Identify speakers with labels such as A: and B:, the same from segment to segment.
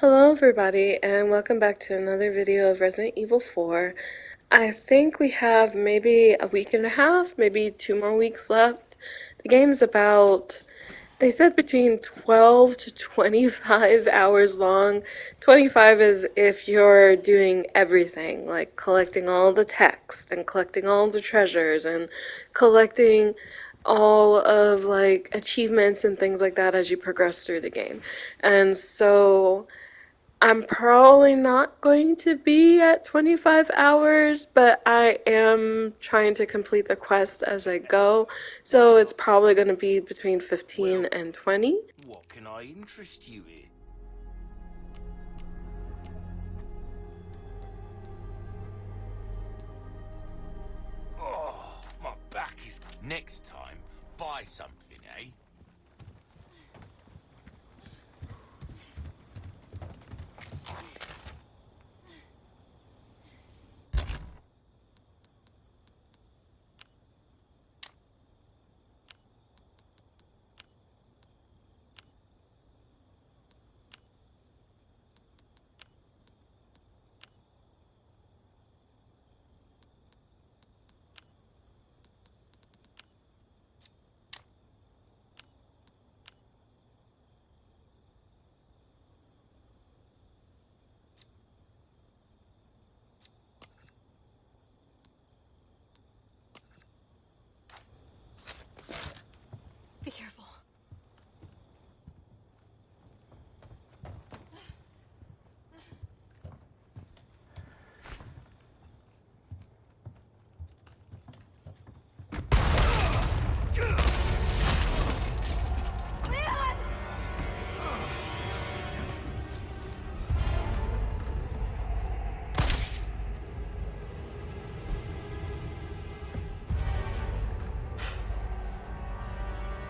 A: Hello everybody and welcome back to another video of Resident Evil 4. I think we have maybe a week and a half, maybe 2 more weeks left. The game's about, they said between 12 to 25 hours long. 25 is if you're doing everything, like collecting all the text and collecting all the treasures and collecting all of like achievements and things like that as you progress through the game. And so I'm probably not going to be at 25 hours, but I am trying to complete the quest as I go, so it's probably going to be between 15 and 20.
B: What can I interest you in? Oh, my back is... Next time, buy something, eh?
C: Be careful.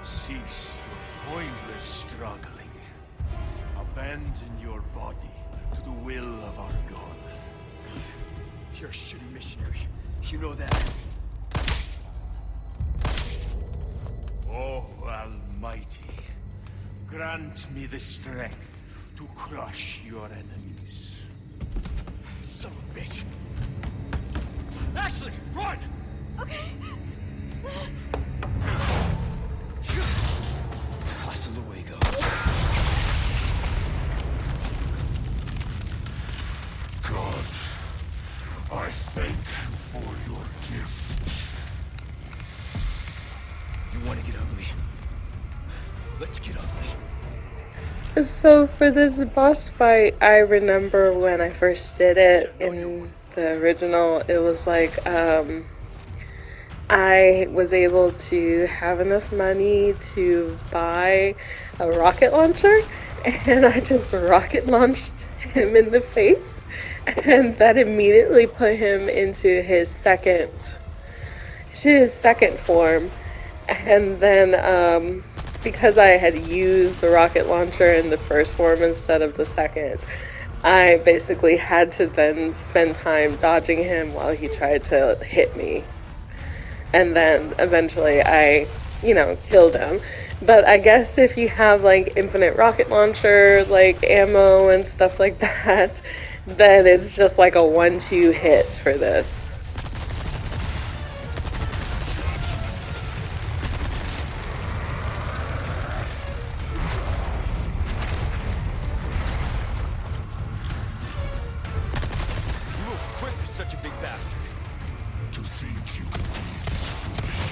D: Cease your pointless struggling. Abandon your body to the will of our God.
E: You're a shitty missionary. You know that.
D: Oh, Almighty, grant me the strength to crush your enemies.
E: Son of a bitch. Ashley, run!
C: Okay.
E: Hasta luego.
D: God, I thank you for your gift.
E: You want to get ugly? Let's get ugly.
A: So for this boss fight, I remember when I first did it in the original, it was like, I was able to have enough money to buy a rocket launcher, and I just rocket launched him in the face, and that immediately put him into his second form. And then because I had used the rocket launcher in the first form instead of the second, I basically had to then spend time dodging him while he tried to hit me. And then eventually I, killed him. But I guess if you have like infinite rocket launcher, like ammo and stuff like that, then it's just like a 1-2 hit for this.
E: You move quick for such a big bastard.
D: To think you could be this foolish.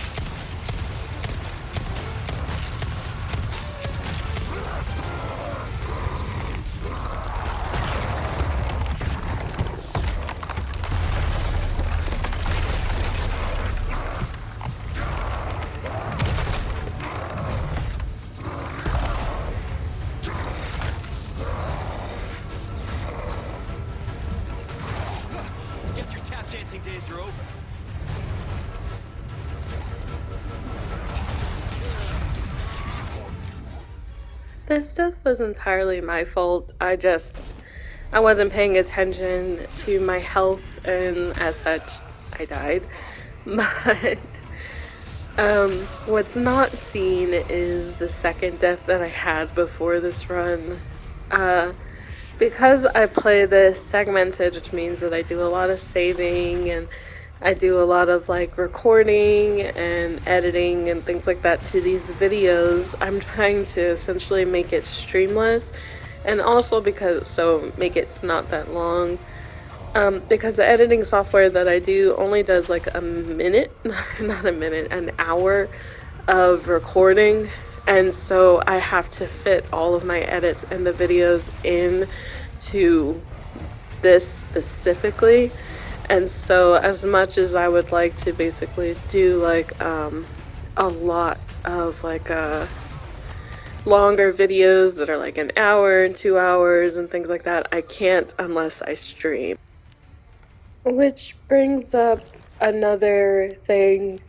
E: Guess your tap dancing days are over.
A: This stuff was entirely my fault. I wasn't paying attention to my health, and as such, I died. But what's not seen is the second death that I had before this run. because I play this segmented, which means that I do a lot of saving and I do a lot of like recording and editing and things like that to these videos. I'm trying to essentially make it streamless, and also because so make it not that long. Because the editing software that I do only does like a minute, not a minute, an hour of recording. And so I have to fit all of my edits and the videos in to this specifically. And so as much as I would like to basically do like a lot of like longer videos that are like an hour and 2 hours and things like that, I can't unless I stream. Which brings up another thing.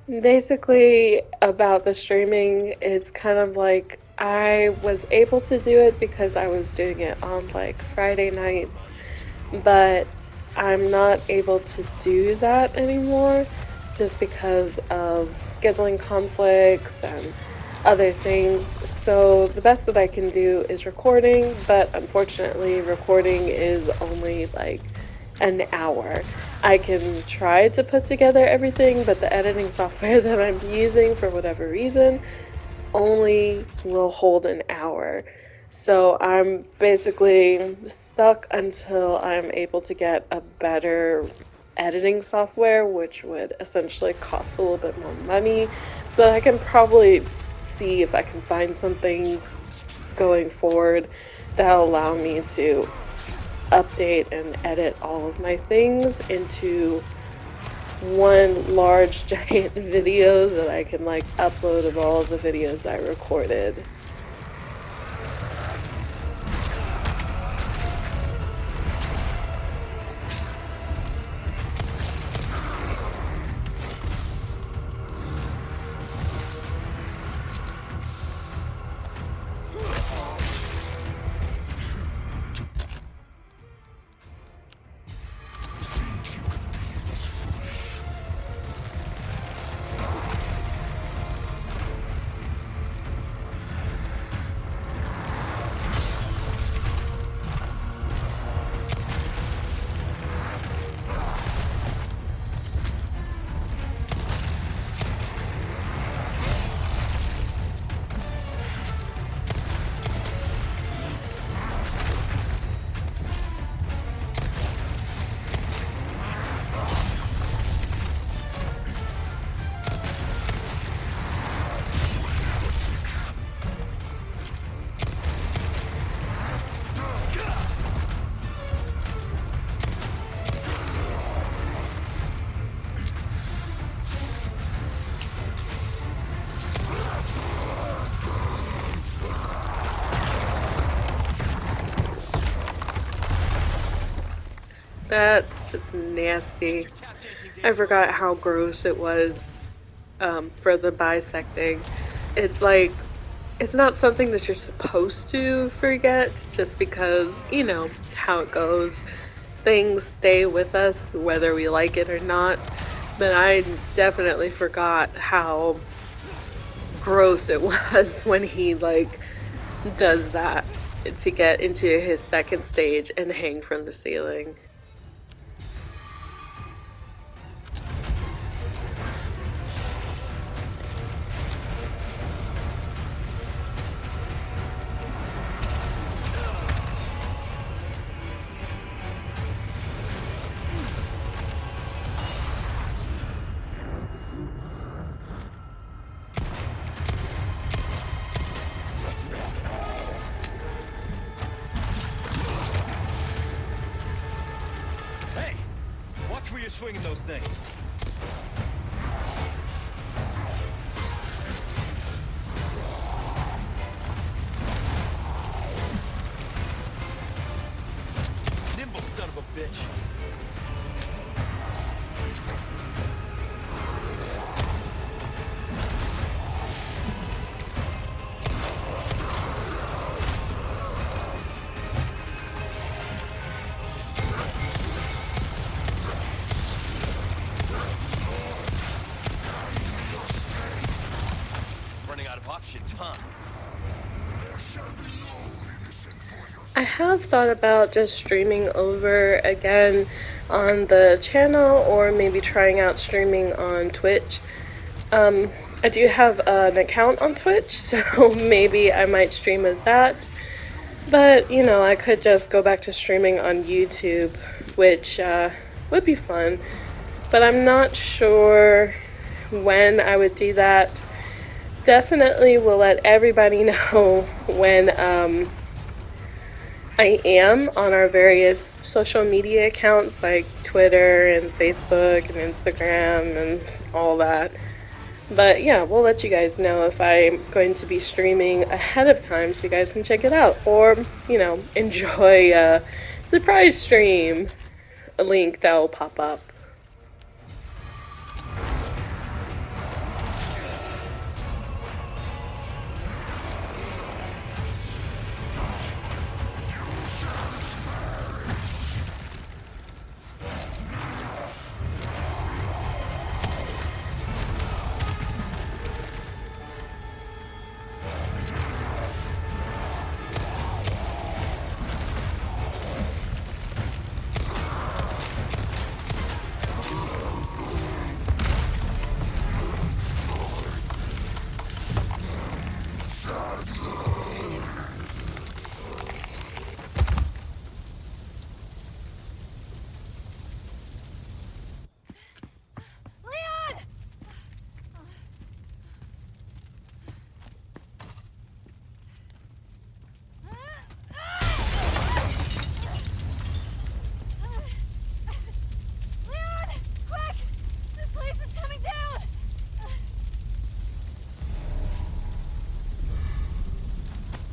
A: Basically, about the streaming, it's kind of like I was able to do it because I was doing it on like Friday nights, but I'm not able to do that anymore just because of scheduling conflicts and other things. So the best that I can do is recording, but unfortunately, recording is only like an hour. I can try to put together everything, but the editing software that I'm using, for whatever reason, only will hold an hour. So I'm basically stuck until I'm able to get a better editing software, which would essentially cost a little bit more money. But I can probably see if I can find something going forward that'll allow me to update and edit all of my things into one large giant video that I can like upload of all of the videos I recorded. That's just nasty. I forgot how gross it was for the bisecting. It's like, it's not something that you're supposed to forget just because, you know, how it goes. Things stay with us whether we like it or not. But I definitely forgot how gross it was when he like does that to get into his second stage and hang from the ceiling.
D: Hey! Watch where you're swinging those things. Nimble son of a bitch. Running out of options, huh?
A: I have thought about just streaming over again on the channel or maybe trying out streaming on Twitch. I do have an account on Twitch, so maybe I might stream with that. But, you know, I could just go back to streaming on YouTube, which would be fun. But I'm not sure when I would do that. Definitely will let everybody know when I am on our various social media accounts like Twitter and Facebook and Instagram and all that. But yeah, we'll let you guys know if I'm going to be streaming ahead of time so you guys can check it out. Or, you know, enjoy a surprise stream, a link that will pop up.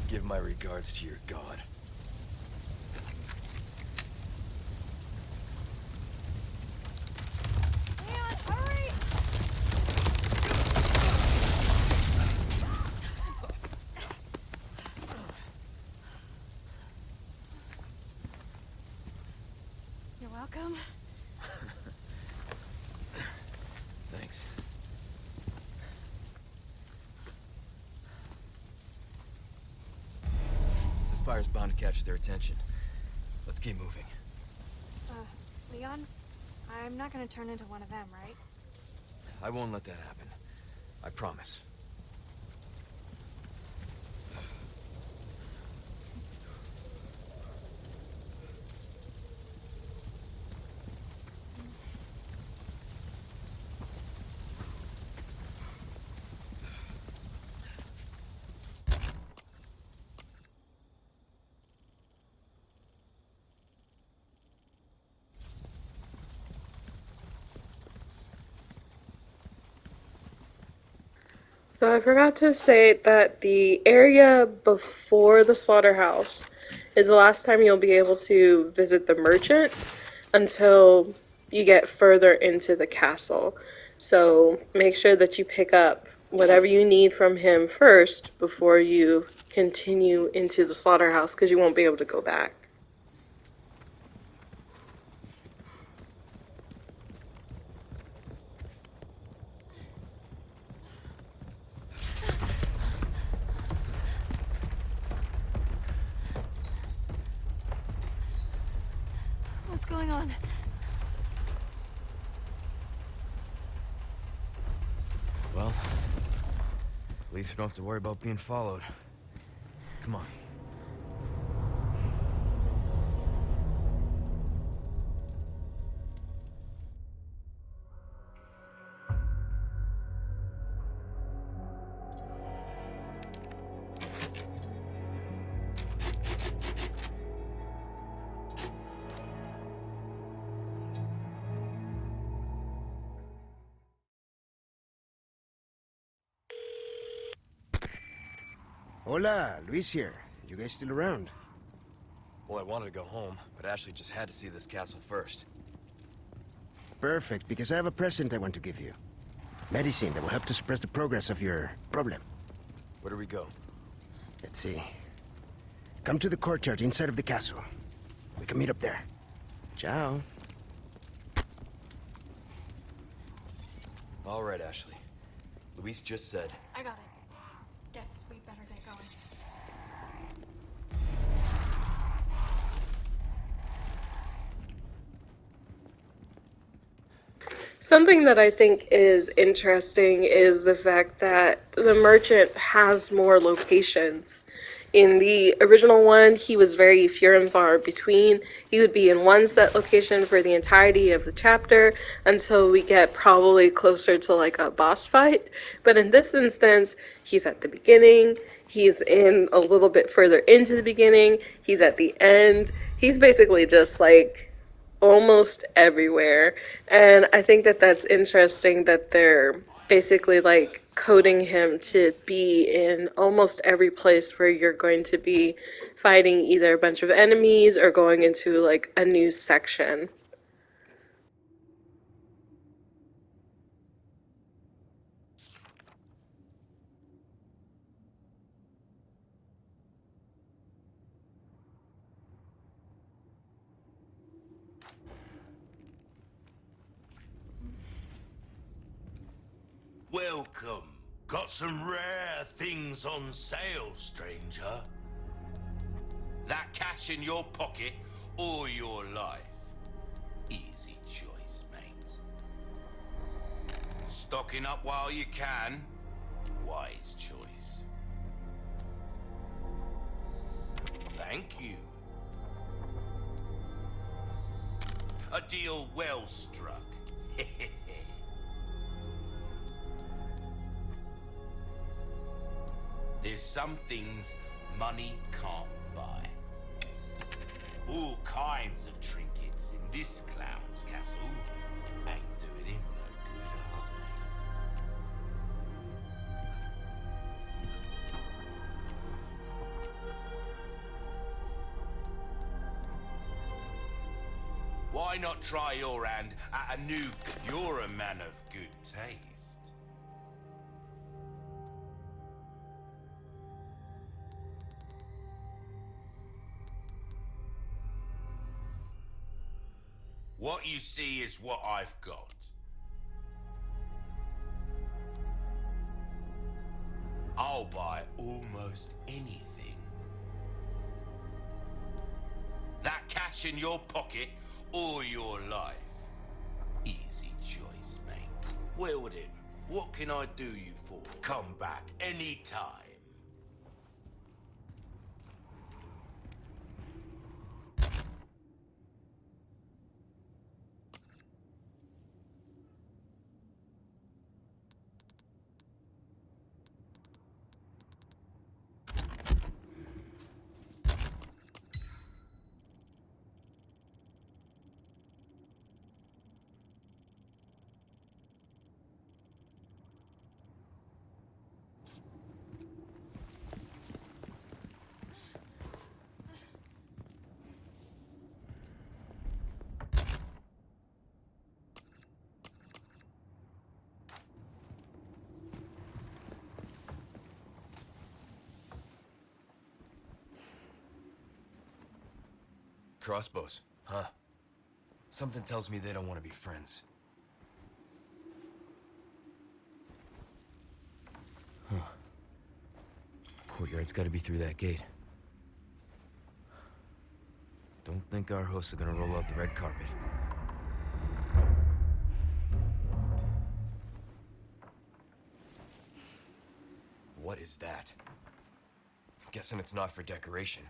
C: Give my regards to your god.
F: Leon, hurry! You're welcome.
C: Thanks. This fire's bound to catch their attention. Let's keep moving.
F: Leon, I'm not gonna turn into one of them, right?
C: I won't let that happen. I promise.
A: So I forgot to say that the area before the slaughterhouse is the last time you'll be able to visit the merchant until you get further into the castle. So make sure that you pick up whatever you need from him first before you continue into the slaughterhouse, because you won't be able to go back.
F: What's going on?
C: Well, at least we don't have to worry about being followed. Come on.
G: Hola, Luis here. You guys still around?
C: Well, I wanted to go home, but Ashley just had to see this castle first.
G: Perfect, because I have a present I want to give you. Medicine that will help to suppress the progress of your problem.
C: Where do we go?
G: Let's see. Come to the courtyard inside of the castle. We can meet up there. Ciao.
C: All right, Ashley. Luis just said.
F: I got it. Guess we better get going.
A: Something that I think is interesting is the fact that the merchant has more locations. In the original one, he was very few and far between. He would be in one set location for the entirety of the chapter until we get probably closer to like a boss fight. But in this instance, he's at the beginning, he's in a little bit further into the beginning, he's at the end. He's basically just like almost everywhere. And I think that that's interesting that they're basically like coding him to be in almost every place where you're going to be fighting either a bunch of enemies or going into like a new section.
B: Welcome. Got some rare things on sale, stranger. That cash in your pocket or your life? Easy choice, mate. Stocking up while you can? Wise choice. Thank you. A deal well struck. There's some things money can't buy. All kinds of trinkets in this clown's castle. Ain't doing him no good, are they? Why not try your hand at a new... You're a man of good taste. What you see is what I've got. I'll buy almost anything. That cash in your pocket or your life? Easy choice, mate. Well then, what can I do you for? Come back anytime.
C: Crossbows, huh? Something tells me they don't want to be friends. Huh. Courtyard's gotta be through that gate. Don't think our hosts are gonna roll out the red carpet. What is that? Guessing it's not for decoration.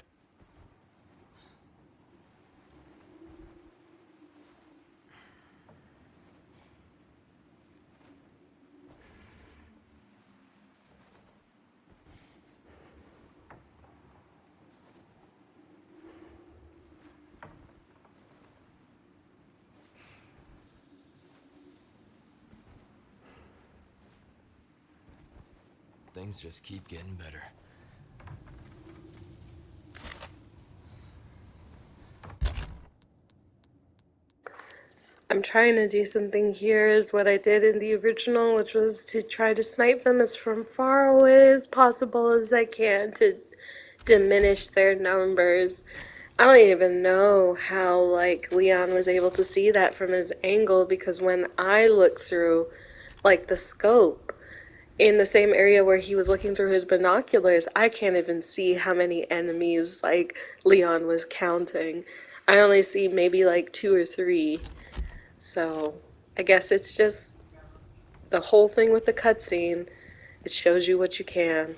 C: Things just keep getting better.
A: I'm trying to do something here is what I did in the original, which was to try to snipe them as from far away as possible as I can to diminish their numbers. I don't even know how like Leon was able to see that from his angle, because when I looked through like the scope in the same area where he was looking through his binoculars, I can't even see how many enemies like Leon was counting. I only see maybe like 2 or 3. So I guess it's just the whole thing with the cutscene. It shows you what you can.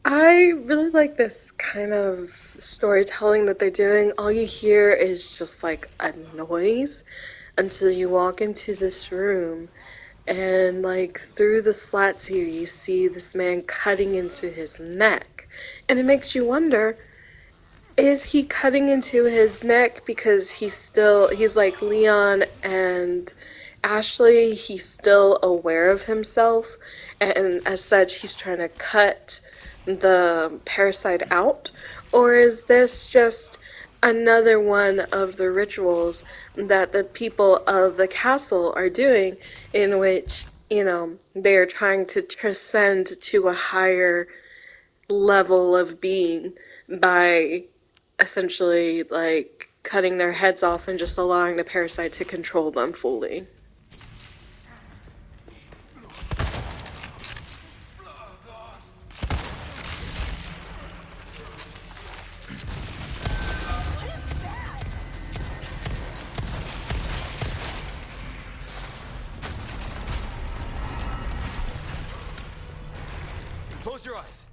A: I really like this kind of storytelling that they're doing. All you hear is just like a noise until you walk into this room, and like through the slats here, you see this man cutting into his neck. And it makes you wonder, is he cutting into his neck because he's like Leon and Ashley, he's still aware of himself, and as such, he's trying to cut the parasite out? Or is this just another one of the rituals that the people of the castle are doing, in which, they're trying to transcend to a higher level of being by essentially like cutting their heads off and just allowing the parasite to control them fully?
C: Close your eyes.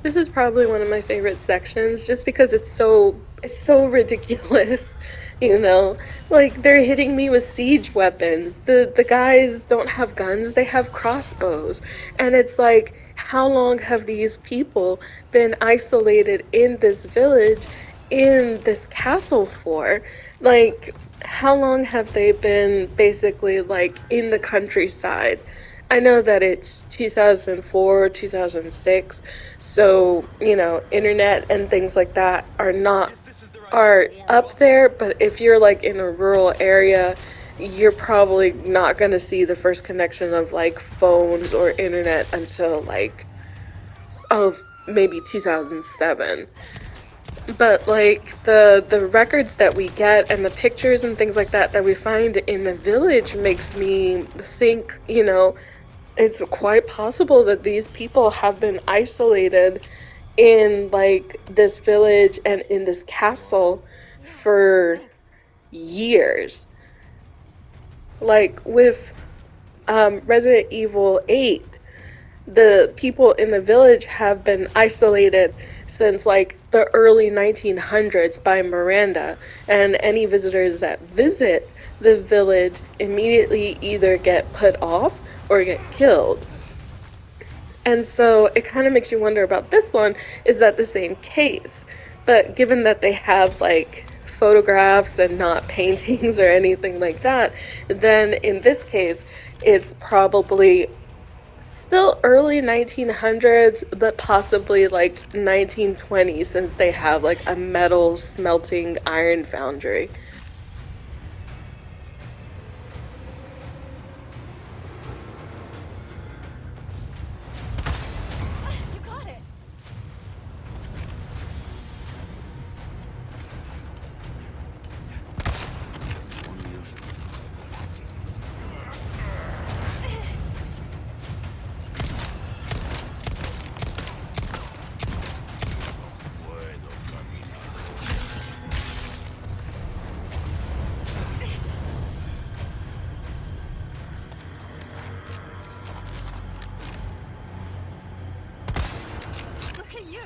A: This is probably one of my favorite sections just because it's so ridiculous, you know? Like they're hitting me with siege weapons. The guys don't have guns, they have crossbows. And it's like how long have these people been isolated in this village in this castle for? Like how long have they been basically like in the countryside? I know that it's 2004, 2006, so, you know, internet and things like that are up there, but if you're like in a rural area, you're probably not going to see the first connection of like phones or internet until like maybe 2007. But like the records that we get and the pictures and things like that that we find in the village makes me think, you know, it's quite possible that these people have been isolated in like this village and in this castle for
F: Thanks.
A: years. Like with Resident Evil 8, the people in the village have been isolated since like the early 1900s by Miranda, and any visitors that visit the village immediately either get put off or get killed. And so it kind of makes you wonder about this one, is that the same case? But given that they have like photographs and not paintings or anything like that, then in this case, it's probably still early 1900s, but possibly like 1920s since they have like a metal smelting iron foundry.
F: You got it. Look at you.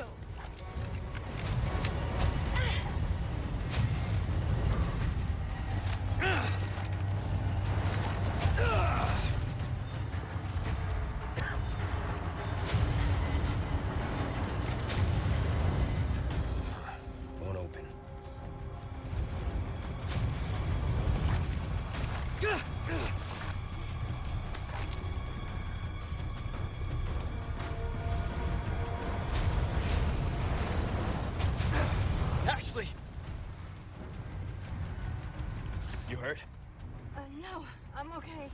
C: Won't open.
E: Ashley! You hurt?
F: No, I'm okay.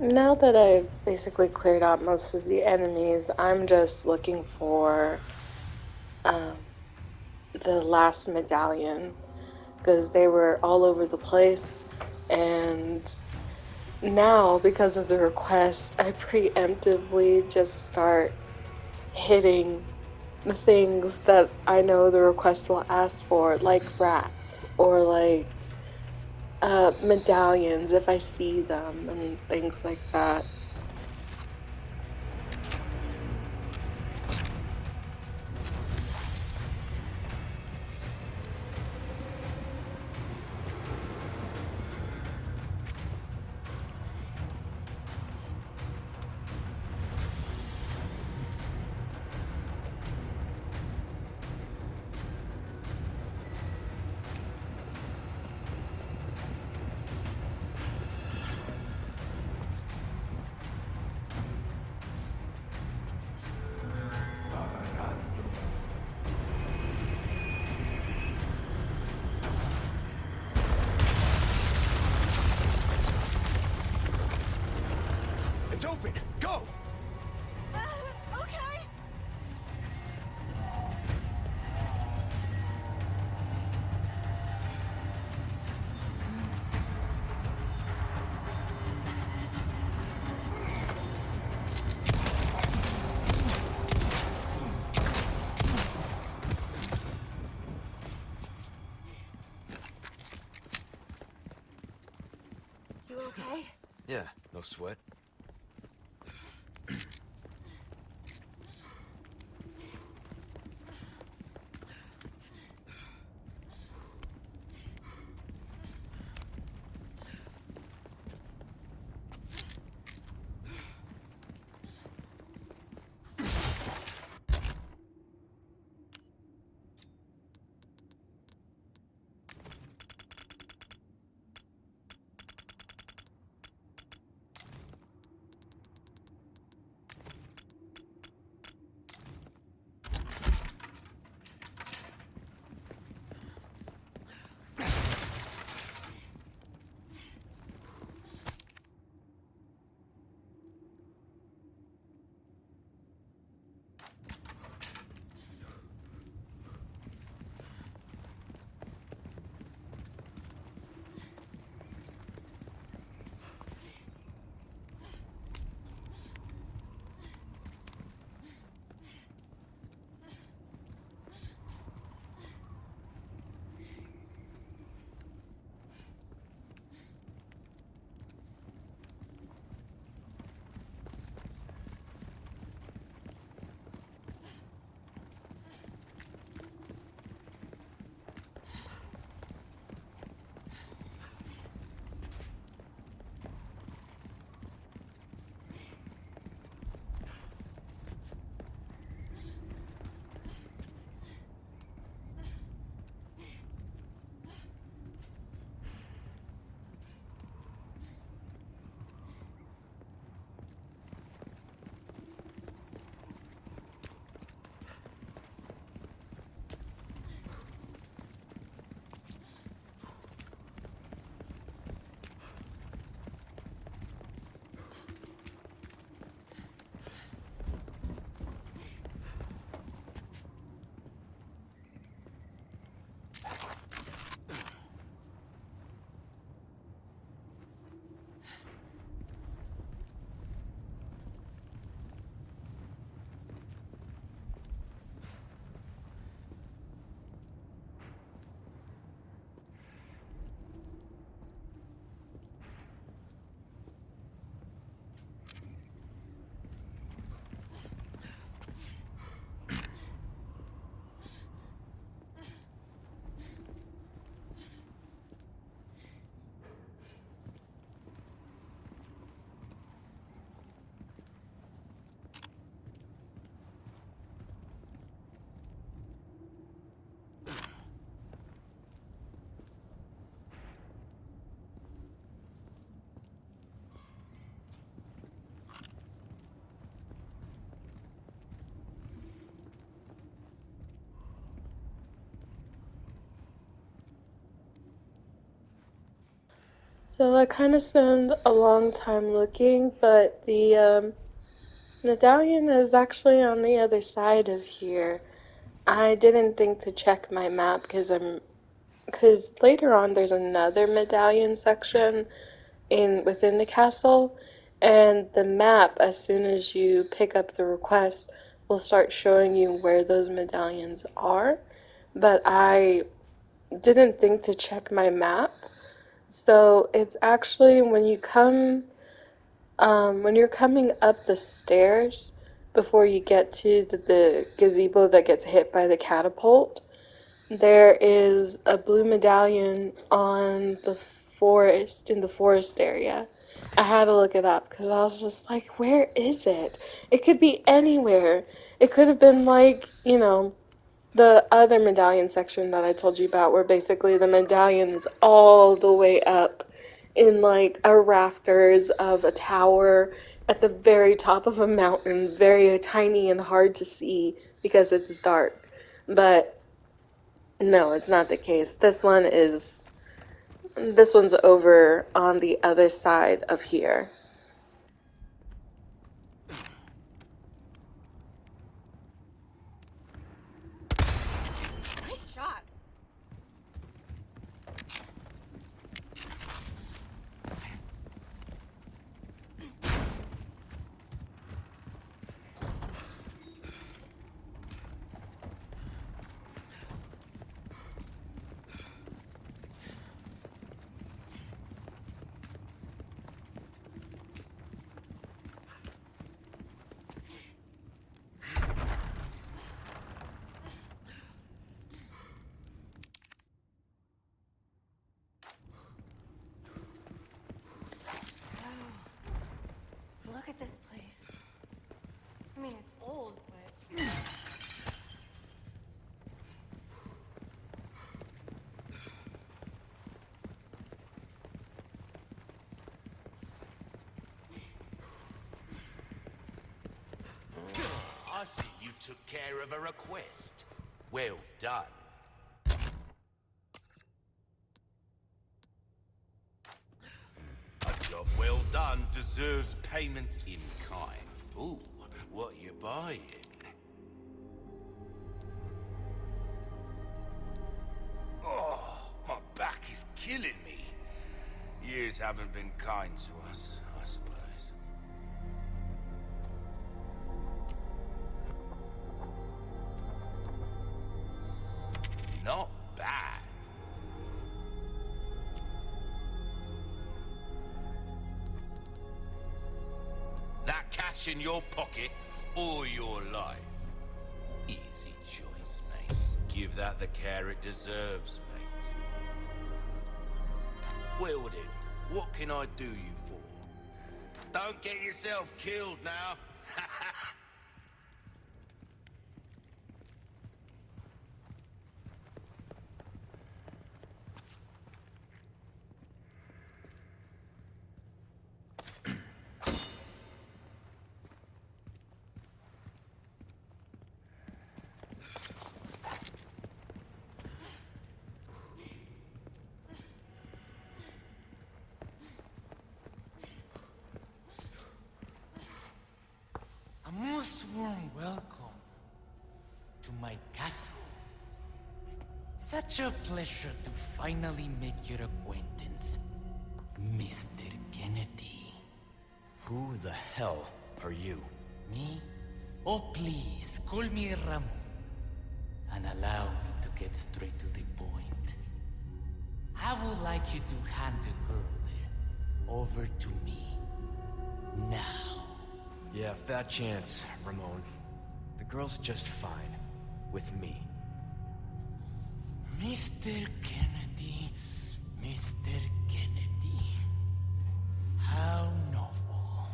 A: Now that I've basically cleared out most of the enemies, I'm just looking for the last medallion because they were all over the place. And now, because of the request, I preemptively just start hitting the things that I know the request will ask for, like rats or like medallions if I see them and things like that.
E: It's open! Go!
F: Okay. You okay?
C: Yeah, no sweat.
A: So I kind of spent a long time looking, but the medallion is actually on the other side of here. I didn't think to check my map because later on there's another medallion section within the castle, and the map, as soon as you pick up the request, will start showing you where those medallions are. But I didn't think to check my map. So it's actually when you're coming up the stairs before you get to the gazebo that gets hit by the catapult, there is a blue medallion on the forest, in the forest area. I had to look it up because I was just like, where is it? It could be anywhere. It could have been like, the other medallion section that I told you about, where basically the medallion is all the way up in like a rafters of a tower at the very top of a mountain, very tiny and hard to see because it's dark. But no, it's not the case. This one's over on the other side of here.
F: Nice shot. Look at this place. I mean, it's old, but...
B: I see you took care of a request. Well done. A job well done deserves payment in kind. Ooh, what you buying? Oh, my back is killing me. Years haven't been kind to us, I suppose. Not bad. That cash in your pocket or your life? Easy choice, mate. Give that the care it deserves, mate. Well then, what can I do you for? Don't get yourself killed now.
H: A most warm welcome to my castle. Such a pleasure to finally make your acquaintance, Mr. Kennedy.
C: Who the hell are you?
H: Me? Oh, please, call me Ramon. And allow me to get straight to the point. I would like you to hand the girl there over to me. Now.
C: Yeah, fat chance, Ramon. The girl's just fine. With me.
H: Mr. Kennedy, Mr. Kennedy. How novel.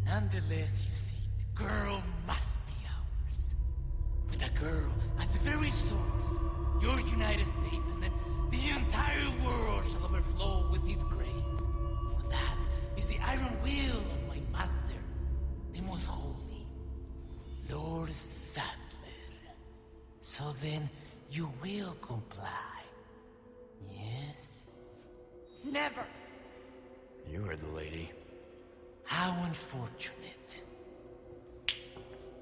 H: Nonetheless, you see, the girl must be ours. With a girl as the very source, your United States and then the entire world shall overflow with his grace. For that is the iron will of my master, the most holy, Lord Sadler. So then, you will comply, yes?
F: Never.
C: You heard the lady.
H: How unfortunate.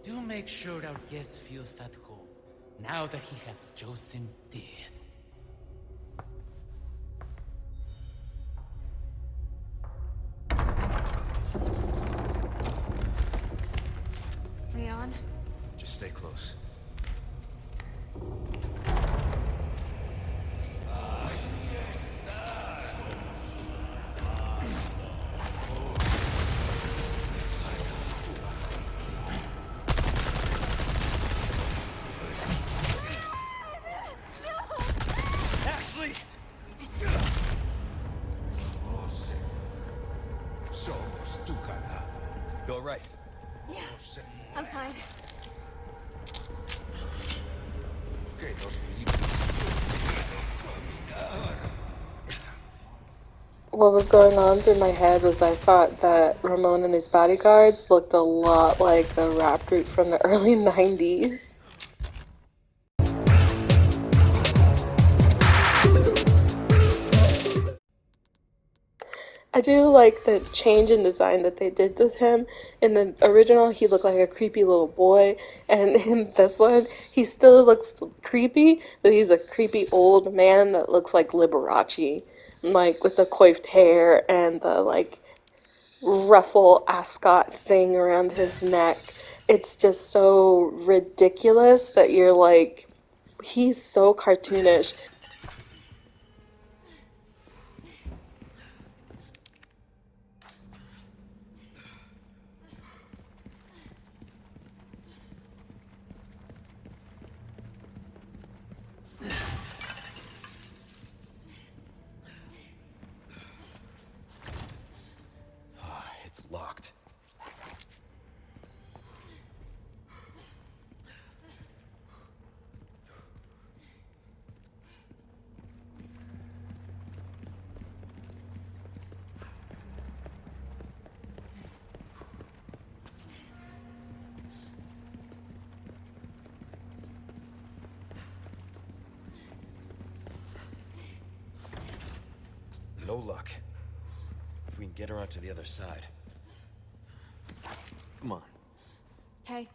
H: Do make sure our guest feels at home, now that he has chosen death.
F: Leon?
C: Just stay close.
D: Ashley! Somos tu ganado.
C: You all right?
F: Yeah, I'm fine.
D: Que nos vimos.
A: What was going on through my head was I thought that Ramon and his bodyguards looked a lot like the rap group from the early 90s. I do like the change in design that they did with him. In the original, he looked like a creepy little boy, and in this one, he still looks creepy, but he's a creepy old man that looks like Liberace, like with the coiffed hair and the like ruffle ascot thing around his neck. It's just so ridiculous that you're like, he's so cartoonish.
C: It's locked. No luck. If we can get around to the other side. Come on.
F: Okay.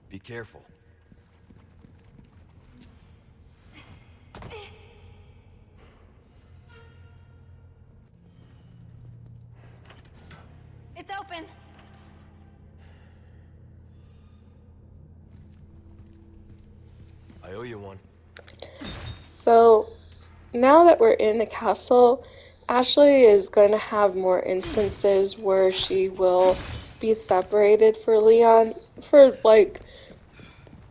C: Be careful.
F: It's open.
C: I owe you one.
A: So now that we're in the castle, Ashley is going to have more instances where she will be separated for Leon for like,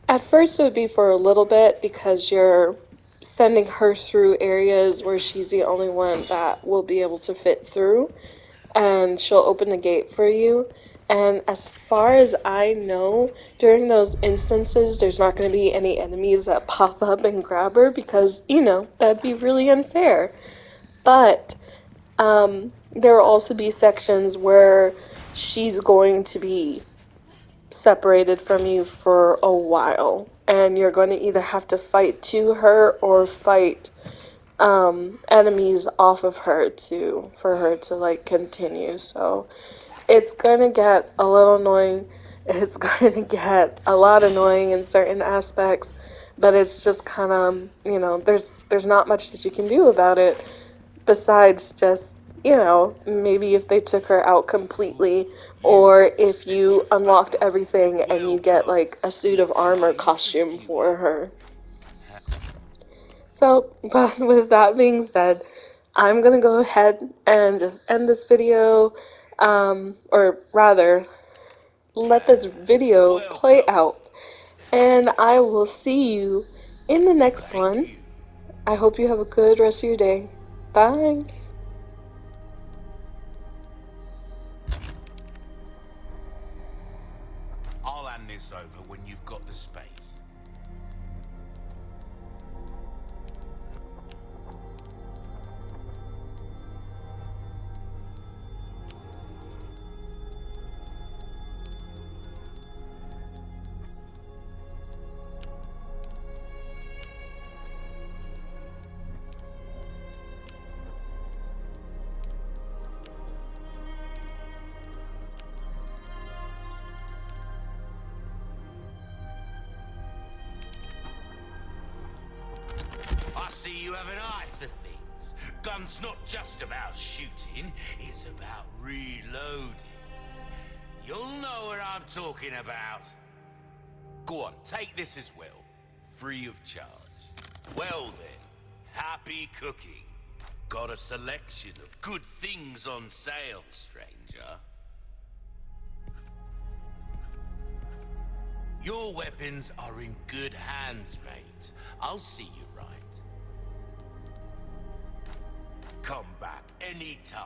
A: at first it would be for a little bit because you're sending her through areas where she's the only one that will be able to fit through, and she'll open the gate for you. And as far as I know, during those instances, there's not going to be any enemies that pop up and grab her because, you know, that'd be really unfair. But there will also be sections where she's going to be separated from you for a while, and you're going to either have to fight to her or fight enemies off of her to for her to like continue. So it's gonna get a little annoying. It's going to get a lot annoying in certain aspects, but it's just kind of, you know, there's not much that you can do about it besides just, you know, maybe if they took her out completely, or if you unlocked everything and you get like a suit of armor costume for her. So, but with that being said, I'm gonna go ahead and just end this video, or rather, let this video play
B: Welcome.
A: out, and I will see you in the next
B: Thank
A: one.
B: you.
A: I hope you have a good rest of your day. Bye.
B: I'll hand this over when you've got the space. see you have an eye for things. Gun's not just about shooting, it's about reloading. You'll know what I'm talking about. Go on, take this as well. Free of charge. Well then, happy cooking. Got a selection of good things on sale, stranger. Your weapons are in good hands, mate. I'll see you right. Come back anytime.